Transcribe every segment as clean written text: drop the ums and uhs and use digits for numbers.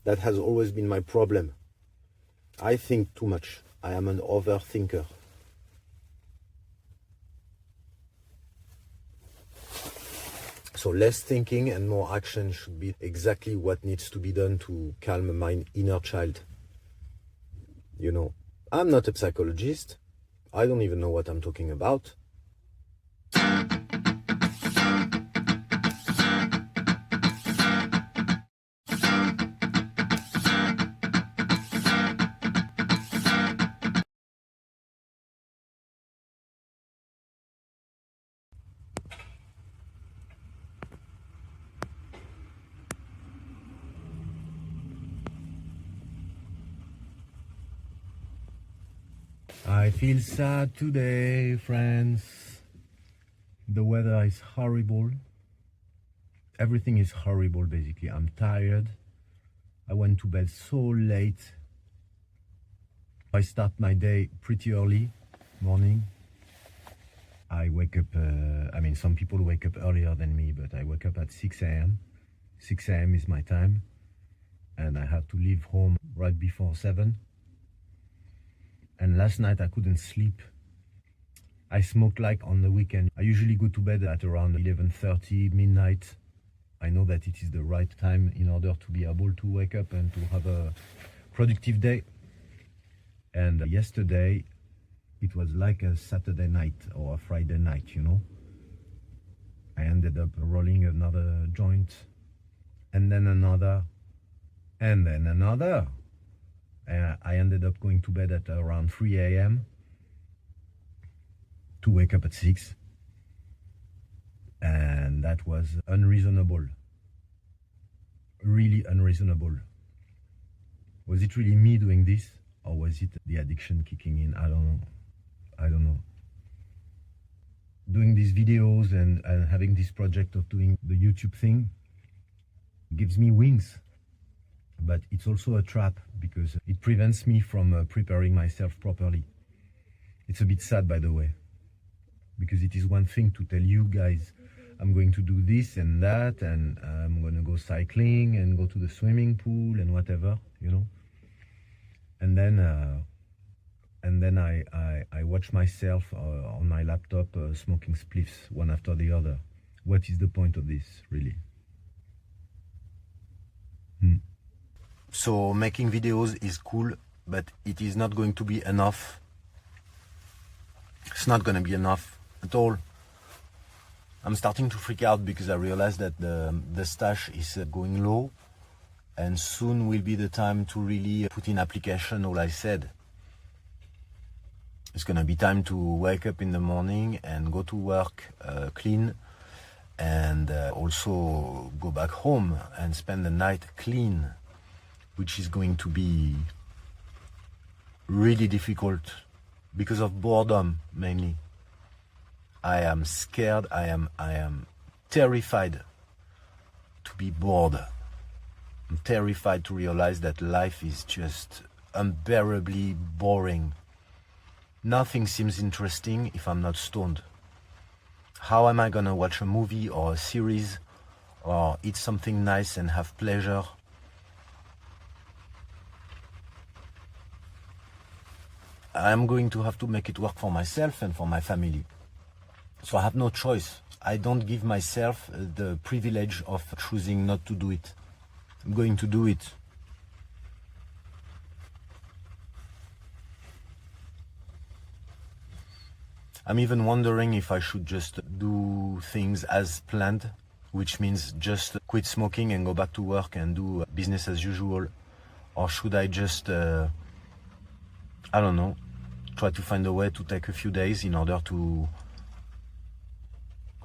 That has always been my problem. I think too much. I am an overthinker. So less thinking and more action should be exactly what needs to be done to calm my inner child. You know, I'm not a psychologist. I don't even know what I'm talking about. I feel sad today, friends. The weather is horrible. Everything is horrible, basically. I'm tired. I went to bed so late. I start my day pretty early, morning. I wake up, some people wake up earlier than me, but I wake up at 6 a.m. 6 a.m. is my time. And I have to leave home right before 7. And last night I couldn't sleep. I smoke like on the weekend. I usually go to bed at around 11:30, midnight. I know that it is the right time in order to be able to wake up and to have a productive day. And yesterday, it was like a Saturday night or a Friday night, you know. I ended up rolling another joint, and then another, and then another. I ended up going to bed at around 3 a.m. to wake up at 6. And that was unreasonable. Really unreasonable. Was it really me doing this? Or was it the addiction kicking in? I don't know. Doing these videos and having this project of doing the YouTube thing gives me wings. But it's also a trap because it prevents me from preparing myself properly. It's a bit sad, by the way, because it is one thing to tell you guys, I'm going to do this and that, and I'm going to go cycling and go to the swimming pool and whatever, you know. And then I watch myself on my laptop smoking spliffs one after the other. What is the point of this, really? So making videos is cool, but it is not going to be enough. It's not going to be enough at all. I'm starting to freak out because I realize that the stash is going low, and soon will be the time to really put in application all I said. It's going to be time to wake up in the morning and go to work clean, and also go back home and spend the night clean, which is going to be really difficult because of boredom mainly. I am scared, I am terrified to be bored. I'm terrified to realize that life is just unbearably boring. Nothing seems interesting if I'm not stoned. How am I gonna watch a movie or a series or eat something nice and have pleasure? I'm going to have to make it work for myself and for my family. So I have no choice. I don't give myself the privilege of choosing not to do it. I'm going to do it. I'm even wondering if I should just do things as planned, which means just quit smoking and go back to work and do business as usual. Or should I just, I don't know, try to find a way to take a few days in order to,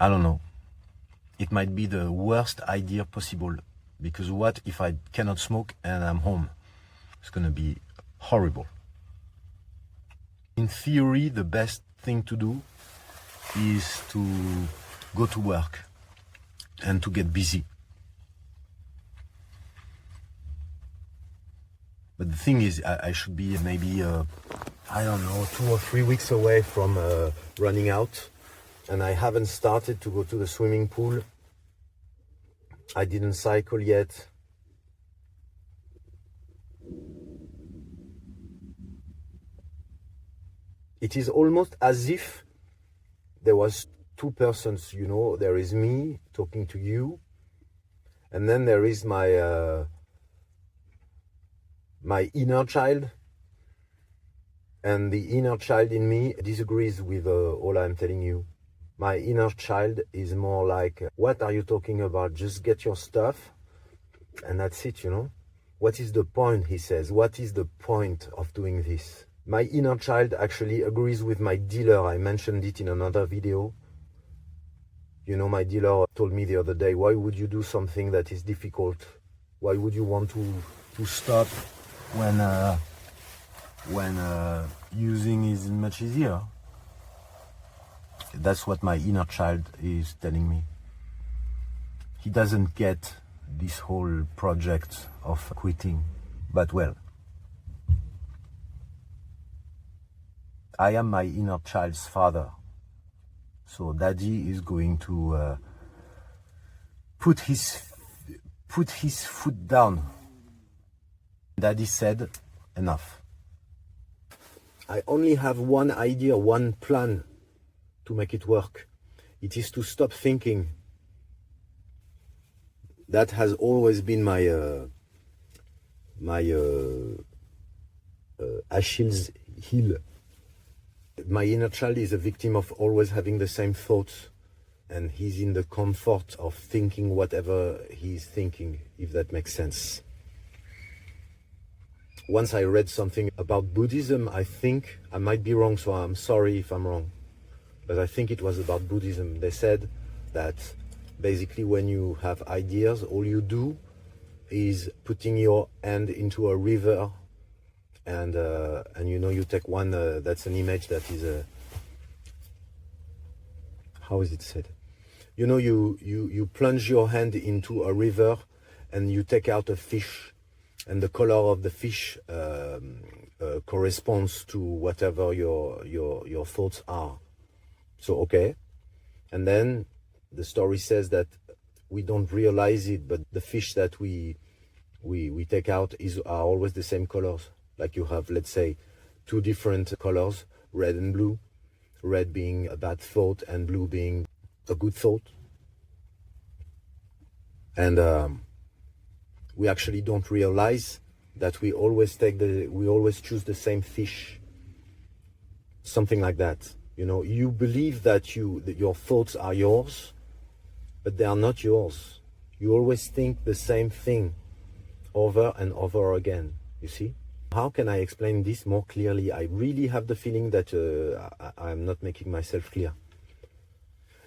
I don't know. It might be the worst idea possible, because what if I cannot smoke and I'm home? It's gonna be horrible. In theory, the best thing to do is to go to work and to get busy. But the thing is, I should be maybe, I don't know, 2 or 3 weeks away from running out. And I haven't started to go to the swimming pool. I didn't cycle yet. It is almost as if there was two persons, you know. There is me talking to you, and then there is my my inner child, and the inner child in me disagrees with all I'm telling you. My inner child is more like, what are you talking about? Just get your stuff, and that's it, you know. What is the point, he says. What is the point of doing this? My inner child actually agrees with my dealer. I mentioned it in another video. You know, my dealer told me the other day, why would you do something that is difficult? Why would you want to stop when using is much easier? That's what my inner child is telling me. He doesn't get this whole project of quitting. But well, I am my inner child's father. So daddy is going to put his foot down. Daddy said, enough. I only have one idea, one plan to make it work. It is to stop thinking. That has always been my Achilles heel. My inner child is a victim of always having the same thoughts, and he's in the comfort of thinking whatever he's thinking, if that makes sense. Once I read something about Buddhism, I think, I might be wrong, so I'm sorry if I'm wrong, but I think it was about Buddhism. They said that basically when you have ideas, all you do is putting your hand into a river, and you know, you take one, that's an image that is how is it said? You know, you plunge your hand into a river and you take out a fish, and the color of the fish corresponds to whatever your thoughts are. So okay, and then the story says that we don't realize it, but the fish that we take out are always the same colors. Like you have, let's say, two different colors, red and blue, red being a bad thought and blue being a good thought. And we actually don't realize that we always choose the same fish. Something like that. You know, you believe that your thoughts are yours, but they are not yours. You always think the same thing over and over again, you see? How can I explain this more clearly? I really have the feeling that I'm not making myself clear.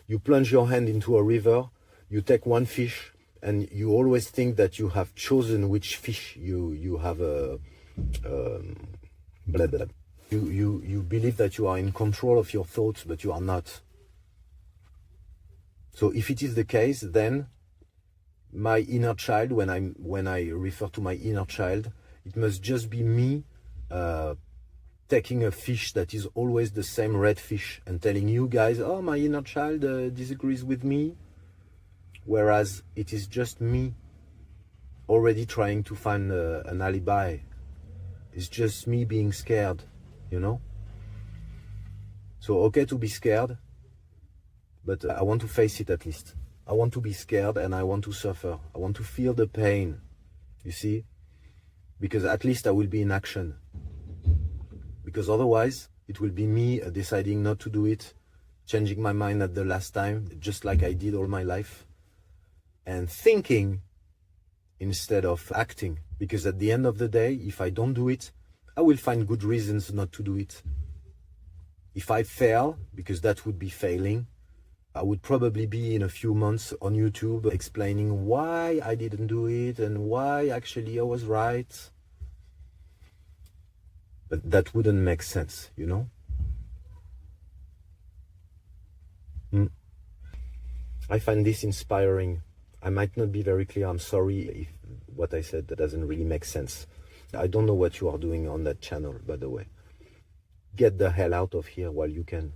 You plunge your hand into a river, you take one fish, and you always think that you have chosen which fish you have blah, blah. You believe that you are in control of your thoughts, but you are not. So if it is the case, then my inner child, when I refer to my inner child, it must just be me taking a fish that is always the same red fish and telling you guys, oh, my inner child disagrees with me. Whereas it is just me already trying to find an alibi. It's just me being scared, you know? So okay to be scared, but I want to face it at least. I want to be scared and I want to suffer. I want to feel the pain, you see? Because at least I will be in action. Because otherwise, it will be me deciding not to do it, changing my mind at the last time, just like I did all my life, and thinking instead of acting. Because at the end of the day, if I don't do it, I will find good reasons not to do it. If I fail, because that would be failing, I would probably be in a few months on YouTube explaining why I didn't do it and why actually I was right. But that wouldn't make sense, you know? I find this inspiring. I might not be very clear. I'm sorry if what I said doesn't really make sense. I don't know what you are doing on that channel, by the way. Get the hell out of here while you can.